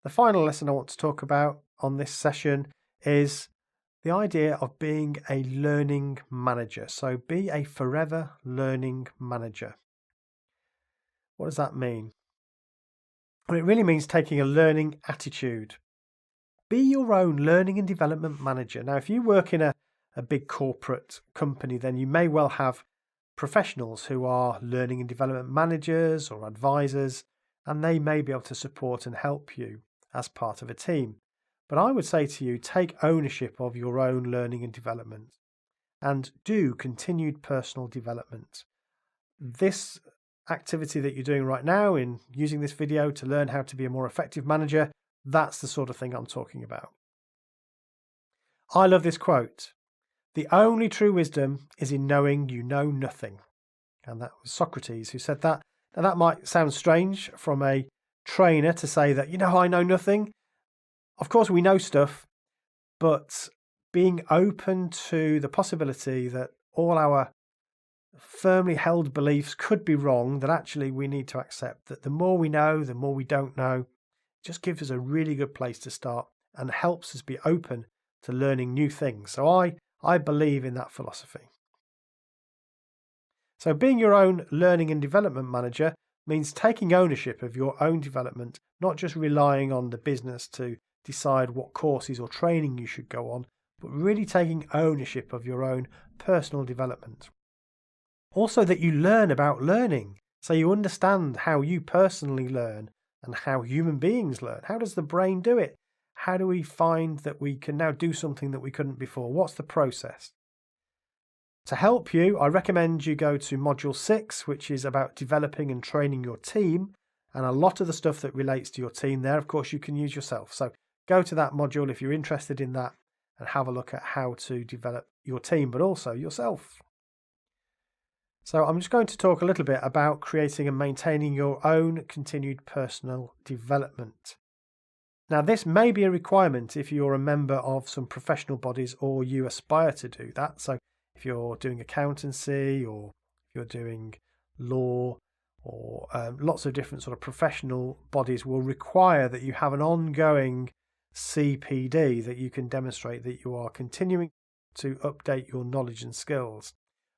The final lesson I want to talk about on this session is the idea of being a learning manager. So be a forever learning manager. What does that mean? Well, it really means taking a learning attitude. Be your own learning and development manager. Now, if you work in a big corporate company, then you may well have professionals who are learning and development managers or advisors, and they may be able to support and help you as part of a team. But I would say to you, take ownership of your own learning and development and do continued personal development. This activity that you're doing right now in using this video to learn how to be a more effective manager, that's the sort of thing I'm talking about. I love this quote. The only true wisdom is in knowing you know nothing. And that was Socrates who said that. Now that might sound strange from a trainer to say that, I know nothing. Of course we know stuff, but being open to the possibility that all our firmly held beliefs could be wrong, that actually we need to accept that the more we know, the more we don't know, just gives us a really good place to start and helps us be open to learning new things. So I believe in that philosophy. So being your own learning and development manager means taking ownership of your own development, not just relying on the business to decide what courses or training you should go on, but really taking ownership of your own personal development. Also that you learn about learning, so you understand how you personally learn and how human beings learn. How does the brain do it? How do we find that we can now do something that we couldn't before? What's the process? To help you, I recommend you go to Module 6, which is about developing and training your team. And a lot of the stuff that relates to your team there, of course, you can use yourself. So go to that module if you're interested in that and have a look at how to develop your team, but also yourself. So I'm just going to talk a little bit about creating and maintaining your own continued personal development. Now, this may be a requirement if you're a member of some professional bodies or you aspire to do that. So if you're doing accountancy or if you're doing law or lots of different sort of professional bodies will require that you have an ongoing CPD, that you can demonstrate that you are continuing to update your knowledge and skills.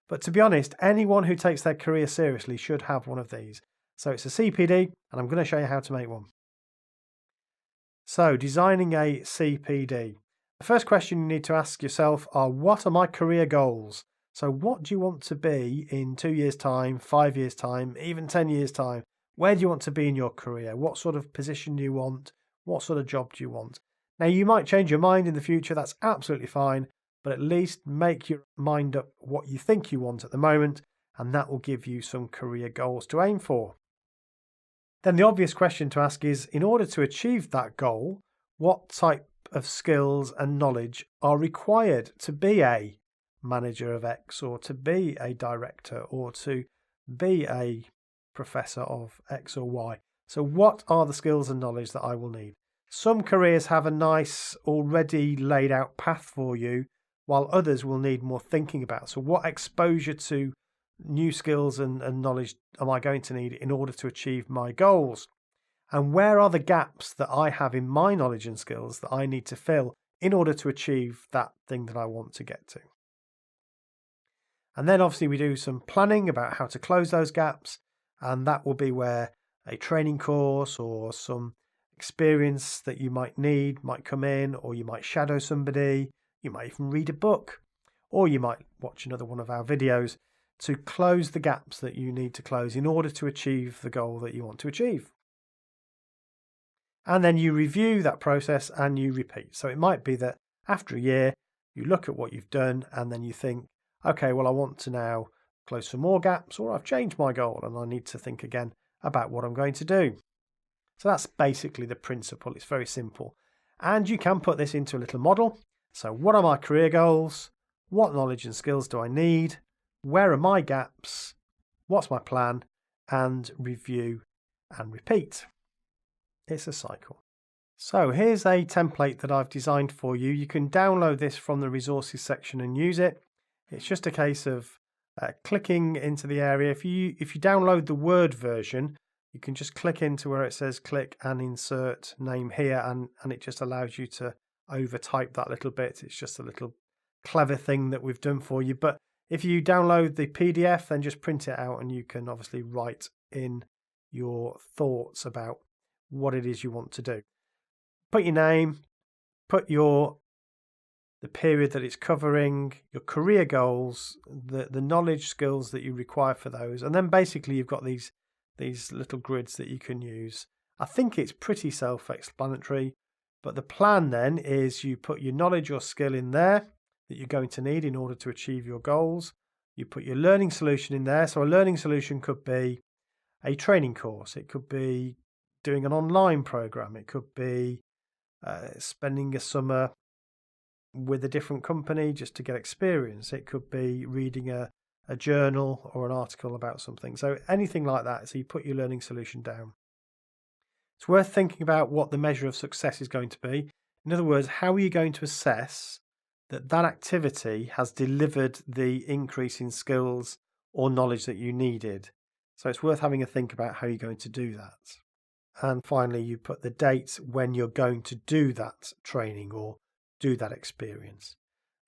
But to be honest, anyone who takes their career seriously should have one of these. So it's a CPD, and I'm going to show you how to make one. So designing a CPD. The first question you need to ask yourself are, what are my career goals? So what do you want to be in 2 years' time, 5 years' time, even 10 years' time? Where do you want to be in your career? What sort of position do you want? What sort of job do you want? Now, you might change your mind in the future. That's absolutely fine. But at least make your mind up what you think you want at the moment, and that will give you some career goals to aim for. Then the obvious question to ask is, in order to achieve that goal, what type of skills and knowledge are required to be a manager of X, or to be a director, or to be a professor of X or Y? So what are the skills and knowledge that I will need? Some careers have a nice already laid out path for you, while others will need more thinking about. So what exposure to new skills and knowledge am I going to need in order to achieve my goals? And where are the gaps that I have in my knowledge and skills that I need to fill in order to achieve that thing that I want to get to? And then obviously we do some planning about how to close those gaps, and that will be where a training course or some experience that you might need might come in, or you might shadow somebody. You might even read a book, or you might watch another one of our videos to close the gaps that you need to close in order to achieve the goal that you want to achieve. And then you review that process and you repeat. So it might be that after a year, you look at what you've done and then you think, okay, well, I want to now close some more gaps, or I've changed my goal and I need to think again about what I'm going to do. So that's basically the principle. It's very simple. And you can put this into a little model. So what are my career goals? What knowledge and skills do I need? Where are my gaps? What's my plan? And review and repeat. It's a cycle. So here's a template that I've designed for you. You can download this from the resources section and use it. It's just a case of clicking into the area. If you download the Word version, you can just click into where it says click and insert name here, and it just allows you to overtype that little bit. It's just a little clever thing that we've done for you. But if you download the PDF, then just print it out and you can obviously write in your thoughts about what it is you want to do. Put your name, put the period that it's covering, your career goals, the knowledge skills that you require for those, and then basically you've got these little grids that you can use. I think it's pretty self-explanatory, but the plan then is you put your knowledge or skill in there that you're going to need in order to achieve your goals. You put your learning solution in there. So a learning solution could be a training course. It could be doing an online program. It could be spending a summer with a different company just to get experience. It could be reading a journal or an article about something. So anything like that. So you put your learning solution down. It's worth thinking about what the measure of success is going to be. In other words, how are you going to assess that activity has delivered the increase in skills or knowledge that you needed? So it's worth having a think about how you're going to do that. And finally, you put the date when you're going to do that training or do that experience.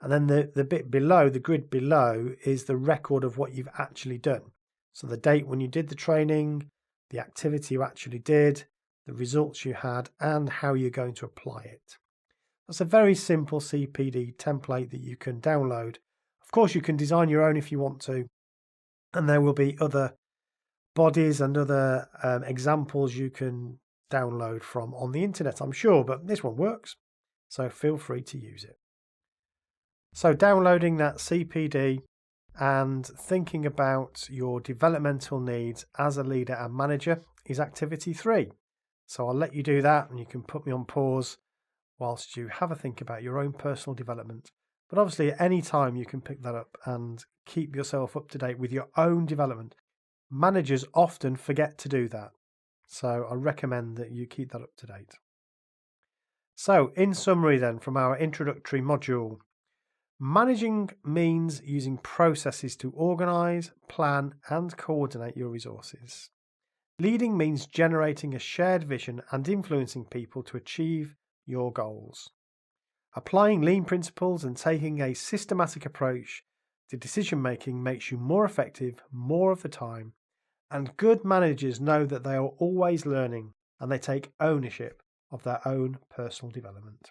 And then the bit below, the grid below, is the record of what you've actually done. So the date when you did the training, the activity you actually did, the results you had, and how you're going to apply it. That's a very simple CPD template that you can download. Of course, you can design your own if you want to, and there will be other bodies and other examples you can download from on the internet, I'm sure, but this one works, so feel free to use it. So downloading that CPD and thinking about your developmental needs as a leader and manager is activity 3. So I'll let you do that, and you can put me on pause whilst you have a think about your own personal development. But obviously at any time you can pick that up and keep yourself up to date with your own development. Managers often forget to do that, so I recommend that you keep that up to date. So in summary then, from our introductory module, managing means using processes to organise, plan and coordinate your resources. Leading means generating a shared vision and influencing people to achieve your goals. Applying lean principles and taking a systematic approach to decision making makes you more effective more of the time, and good managers know that they are always learning and they take ownership of their own personal development.